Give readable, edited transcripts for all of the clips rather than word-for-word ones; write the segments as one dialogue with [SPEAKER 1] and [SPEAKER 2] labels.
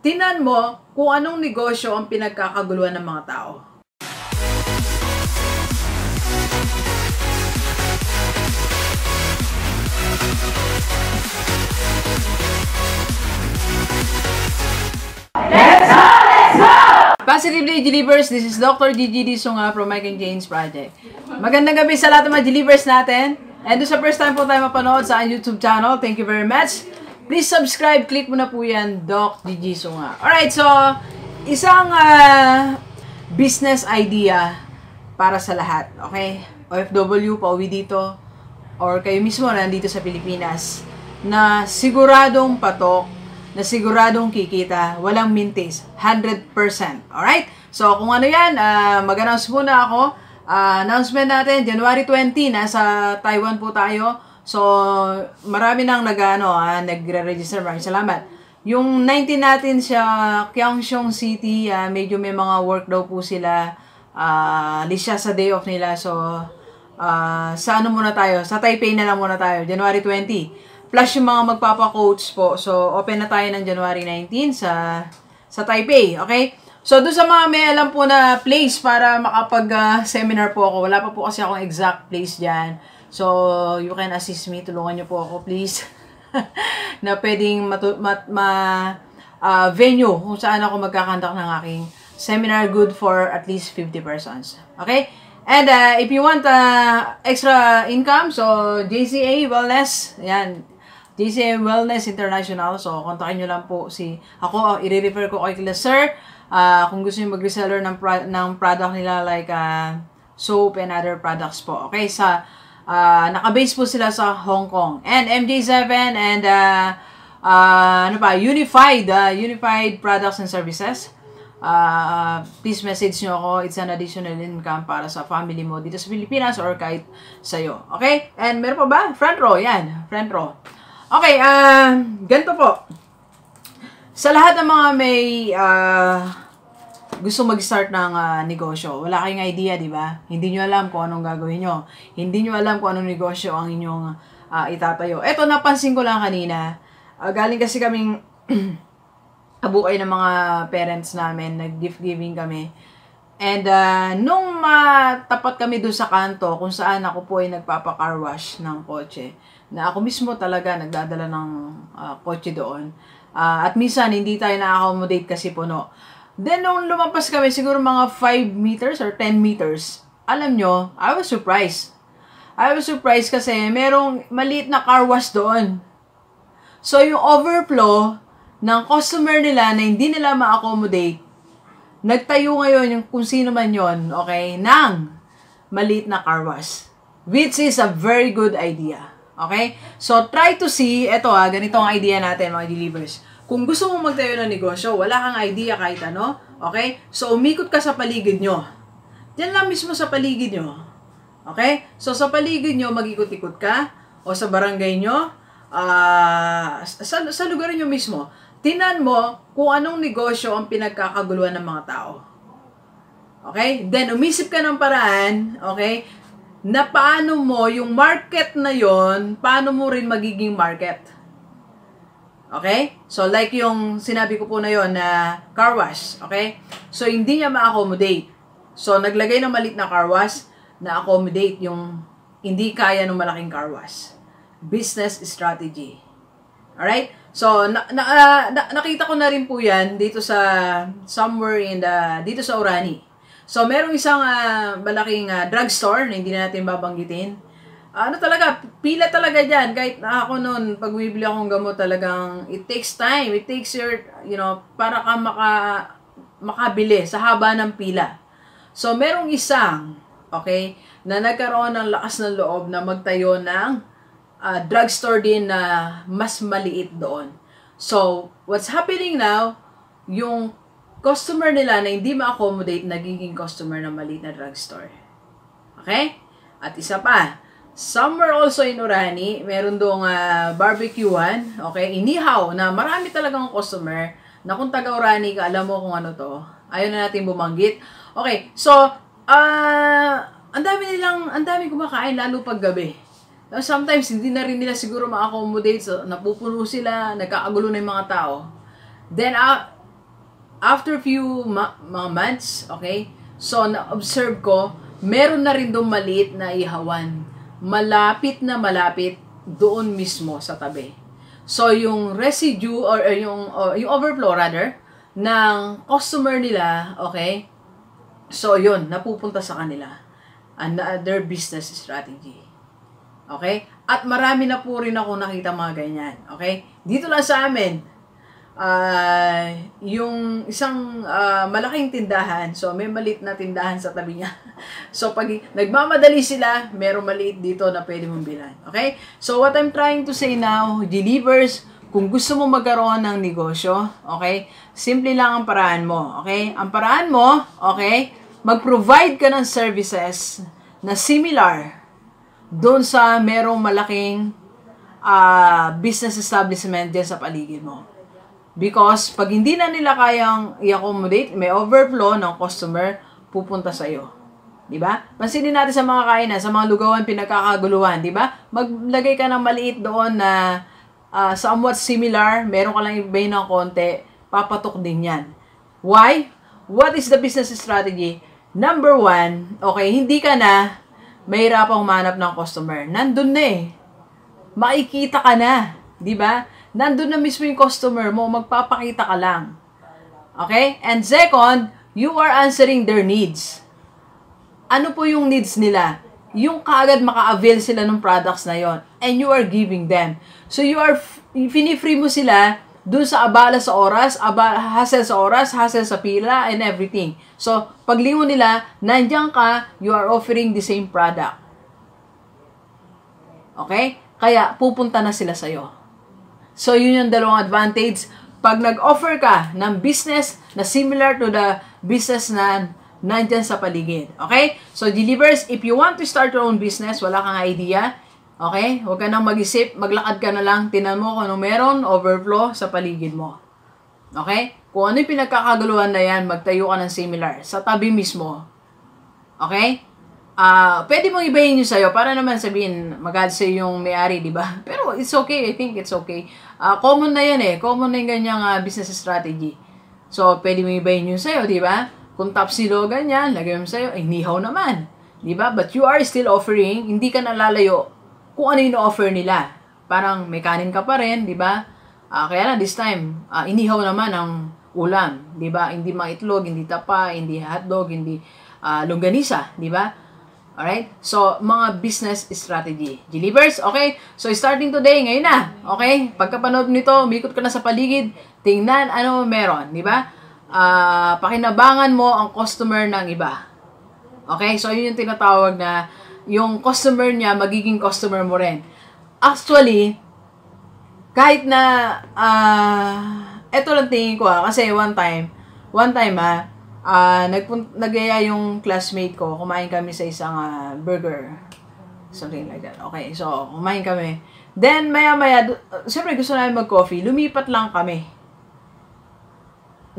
[SPEAKER 1] Tingnan mo kung anong negosyo ang pinagkakaguluhan ng mga tao. Positively Delivers, this is Dr. Gigi Disunga from Mike and James Project. Magandang gabi sa lahat ng mga Delivers natin. And sa first time po tayo mapanood sa YouTube channel, thank you very much. Please subscribe, click mo na po yan, Doc Gigi Disunga. Alright, so isang business idea para sa lahat, okay? OFW, pauwi dito, or kayo mismo nandito sa Pilipinas, na siguradong patok, na siguradong kikita, walang mintis, 100%. Alright? So, kung ano yan, mag-announce muna ako. Announcement natin, January 20, nasa Taiwan po tayo. So, marami nang nagre-register. Maraming salamat. Yung 19 natin sa Kaohsiung City, medyo may mga work daw po sila. List siya sa day off nila. So, sa ano muna tayo? Sa Taipei na lang muna tayo. January 20. Plus yung mga magpapa-coach po. So, open na tayo ng January 19 sa Taipei. Okay? So, doon sa mga may alam po na place para makapag-seminar po ako. Wala pa po kasi akong exact place dyan. So, you can assist me. Tulungan niyo po ako, please. Na pwedeng venue kung saan ako magkakandak ng aking seminar good for at least 50 persons. Okay? And if you want extra income, so JCA Wellness, yan. JCA Wellness International. So, kontakin nyo lang po ako. I-refer ko kay Kila Sir. Kung gusto nyo mag-reseller ng product nila like soap and other products po. Okay? Naka-base po sila sa Hong Kong. And MJ7 and Unified Products and Services. Please message nyo ako. It's an additional income para sa family mo dito sa Pilipinas or kahit sa'yo. Okay? And meron pa ba? Front row. Yan. Front row. Okay. Ganito po. Sa lahat ng mga may gusto mag-start ng negosyo, wala kayong idea, di ba? Hindi nyo alam kung anong gagawin nyo. Hindi nyo alam kung anong negosyo ang inyong itatayo. Eto, napansin ko lang kanina. Galing kasi kaming abukay ng mga parents namin, nag-gift giving kami. And nung matapat kami doon sa kanto, kung saan ako po ay nagpapa-car wash ng kotse, na ako mismo talaga nagdadala ng kotse doon. At minsan, hindi tayo na-accommodate kasi puno. Then, nung lumampas kami, siguro mga 5 meters or 10 meters, alam nyo, I was surprised. I was surprised kasi merong maliit na car wash doon. So, yung overflow ng customer nila na hindi nila ma-accommodate, nagtayo ngayon yung kung sino man yon, okay, ng maliit na car wash. Which is a very good idea. Okay? So, try to see, ganito ang idea natin, mga delivers. Kung gusto mong magtayo ng negosyo, wala kang idea kahit ano, okay? So, umikot ka sa paligid nyo. Diyan lang mismo sa paligid nyo. Okay? So, sa paligid nyo, mag-ikot-ikot ka, o sa barangay nyo, sa lugar nyo mismo. Tingnan mo kung anong negosyo ang pinagkakaguluhan ng mga tao. Okay? Then, umisip ka ng paraan, okay, na paano mo yung market na yon, paano mo rin magiging market. Okay? So, like yung sinabi ko po na yon na car wash. Okay? So, hindi niya ma-accommodate. So, naglagay ng maliit na car wash na accommodate yung hindi kaya ng malaking car wash. Business strategy. Alright? So, nakita ko na rin po yan dito sa somewhere dito sa Orani. So, merong isang malaking drugstore na hindi na natin babanggitin. Pila talaga dyan. Kahit ako noon, pag bumibili akong gamot talagang, it takes time. It takes your, para ka makabili sa haba ng pila. So, merong isang, okay, na nagkaroon ng lakas ng loob na magtayo ng drugstore din na mas maliit doon. So, what's happening now, yung customer nila na hindi ma-accommodate, nagiging customer ng maliit na drugstore. Okay? At isa pa, somewhere also in Orani, meron doong barbecuehan, okay, inihaw, na marami talagang customer, na kung taga Orani ka, alam mo kung ano to, ayaw na natin bumanggit. Okay, so, ang dami kumakain, lalo pag gabi. Sometimes, hindi na rin nila siguro ma-accommodate, so napupuno sila, nagkakagulo na yung mga tao. Then, after few mga months, okay, so na-observe ko, meron na rin doon maliit na ihawan. Malapit na malapit doon mismo sa tabi. So, yung residue or yung overflow rather, ng customer nila, okay, so yun, napupunta sa kanila. Another business strategy. Okay? At marami na po rin ako nakita mga ganyan. Okay? Dito lang sa amin, yung isang malaking tindahan, so may maliit na tindahan sa tabi niya. So pag nagmamadali sila, merong maliit dito na pwede mong bilhan. Okay? So what I'm trying to say now, delivers, kung gusto mo magkaroon ng negosyo, okay? Simple lang ang paraan mo, okay? Ang paraan mo, okay? Mag-provide ka ng services na similar doon sa merong malaking business establishment dyan sa paligid mo. Because pag hindi na nila kayang i-accommodate, may overflow ng customer, pupunta sa iyo. 'Di ba? Pansinin natin sa mga kainan, sa mga lugawan pinagkakaguluhan, 'di ba? Maglagay ka ng maliit doon na somewhat similar, meron ka lang ibigay ng konti, papatok din 'yan. Why? What is the business strategy? Number 1, okay, hindi ka na mahirapang humanap ng customer. Nandun na eh. Makikita ka na, 'di ba? Nandun na mismo yung customer mo, magpapakita ka lang. Okay? And second, you are answering their needs. Ano po yung needs nila? Yung kaagad maka-avail sila ng products na yon, and you are giving them. So you are, fini-free mo sila dun sa abala sa oras, hassle sa pila, and everything. So, paglingon nila, nandiyan ka, you are offering the same product. Okay? Kaya, pupunta na sila sa'yo. So, yun yung dalawang advantage. Pag nag-offer ka ng business na similar to the business na nandyan sa paligid. Okay? So, delivers, if you want to start your own business, wala kang idea, okay? Huwag ka nang mag-isip, maglakad ka na lang, tinan mo kung ano meron, overflow sa paligid mo. Okay? Kung ano yung pinagkakaguluhan na yan, magtayo ka ng similar, sa tabi mismo. Okay? Pwede mong ibahin nyo sa'yo para naman sabihin, magad sa'yo yung may-ari, di ba? Pero it's okay, I think it's okay. Common na yan eh. Common na yung ganyang business strategy. So, pwede mong ibahin nyo sa'yo, di ba? Kung tapsilo ganyan, lagay mo sa'yo, nihaw naman. Di ba? But you are still offering, hindi ka nalalayo kung ano yung offer nila. Parang may kanin ka pa rin, di ba? Kaya na this time, inihaw naman ang ulam, di ba? Hindi mga itlog, hindi tapa, hindi hotdog, hindi longganisa, di ba? Alright? So, mga business strategy. Delivers? Okay? So, starting today, ngayon na. Okay? Pagkapanood nito, umikot ka na sa paligid, tingnan ano meron. Di ba? Pakinabangan mo ang customer ng iba. Okay? So, yun yung tinatawag na yung customer niya, magiging customer mo rin. Actually, kahit na, eto lang tingin ko kasi one time nagaya yung classmate ko, kumain kami sa isang burger, something like that. Okay, so kumain kami. Then maya-maya, siyempre gusto namin mag-coffee, lumipat lang kami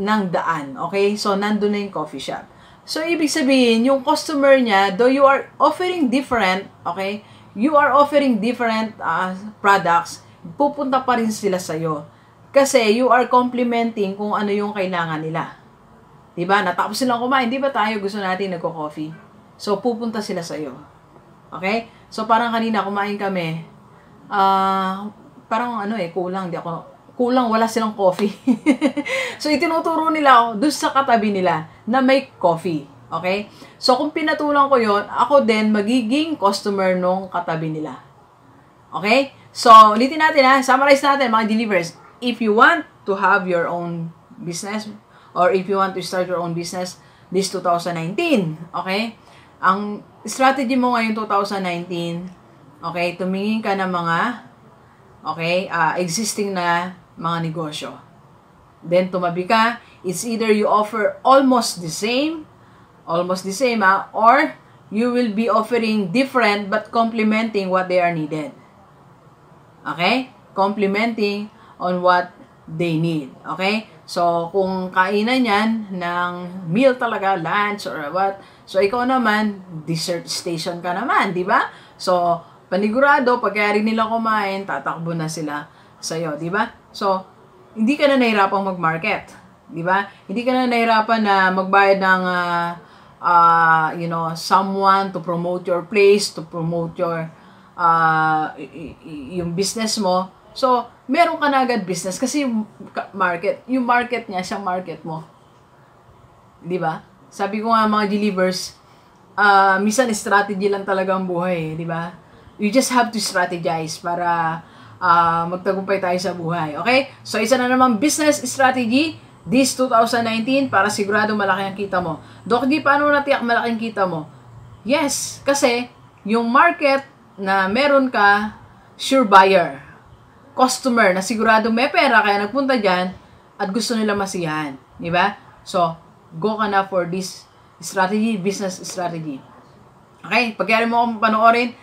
[SPEAKER 1] ng daan. Okay, so nandun na yung coffee shop. So ibig sabihin, yung customer niya, though you are offering different, okay, you are offering different products, pupunta pa rin sila sa'yo. Kasi you are complementing kung ano yung kailangan nila. Diba? Natapos silang kumain. Diba tayo gusto natin nagko-coffee? So, pupunta sila sa'yo. Okay? So, parang kanina kumain kami. Parang kulang, wala silang coffee. So, itinuturo nila ako doon sa katabi nila na may coffee. Okay? So, kung pinatulang ko yon, ako din magiging customer nung katabi nila. Okay? So, ulitin natin summarize natin mga delivers. If you want to have your own business, or if you want to start your own business this 2019, okay? Ang strategy mo ngayon 2019, okay, tumingin ka ng mga, okay, existing na mga negosyo. Then, tumabi ka, it's either you offer almost the same, or you will be offering different but complementing what they are needed. Okay? Complementing on what they need. Okay? So, kung kainan yan ng meal talaga, lunch or what, so ikaw naman, dessert station ka naman, di ba? So, panigurado, pagkayari nila kumain, tatakbo na sila sa'yo, di ba? So, hindi ka na nahirapang mag-market. Di ba? Hindi ka na nahirapan na magbayad ng someone to promote your place, to promote your yung business mo. So, meron ka na agad business kasi yung market niya, siyang market mo. Di ba? Sabi ko nga mga delivers, minsan strategy lang talaga ang buhay, di ba? You just have to strategize para magtagumpay tayo sa buhay. Okay? So, isa na namang business strategy this 2019 para sigurado malaki ang kita mo. Doc G, paano natiyak malaki ang kita mo? Yes, kasi yung market na meron ka, sure buyer. Customer na sigurado may pera kaya nagpunta dyan at gusto nila masiyahan. Di ba? So, go ka na for this strategy, business strategy. Okay? Pagkari mo akong panoorin,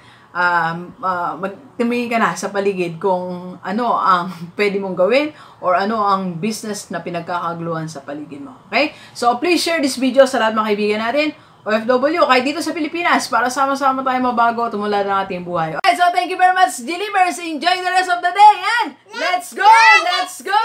[SPEAKER 1] magtumingin ka na sa paligid kung ano ang pwede mong gawin or ano ang business na pinagkakaguluhan sa paligid mo. Okay? So, please share this video sa lahat ng mga kaibigan natin, OFW, kahit dito sa Pilipinas, para sama-sama tayo mabago, tumulad ng ating buhay. Okay, so thank you very much, Delivers. Enjoy the rest of the day and let's go! Let's go!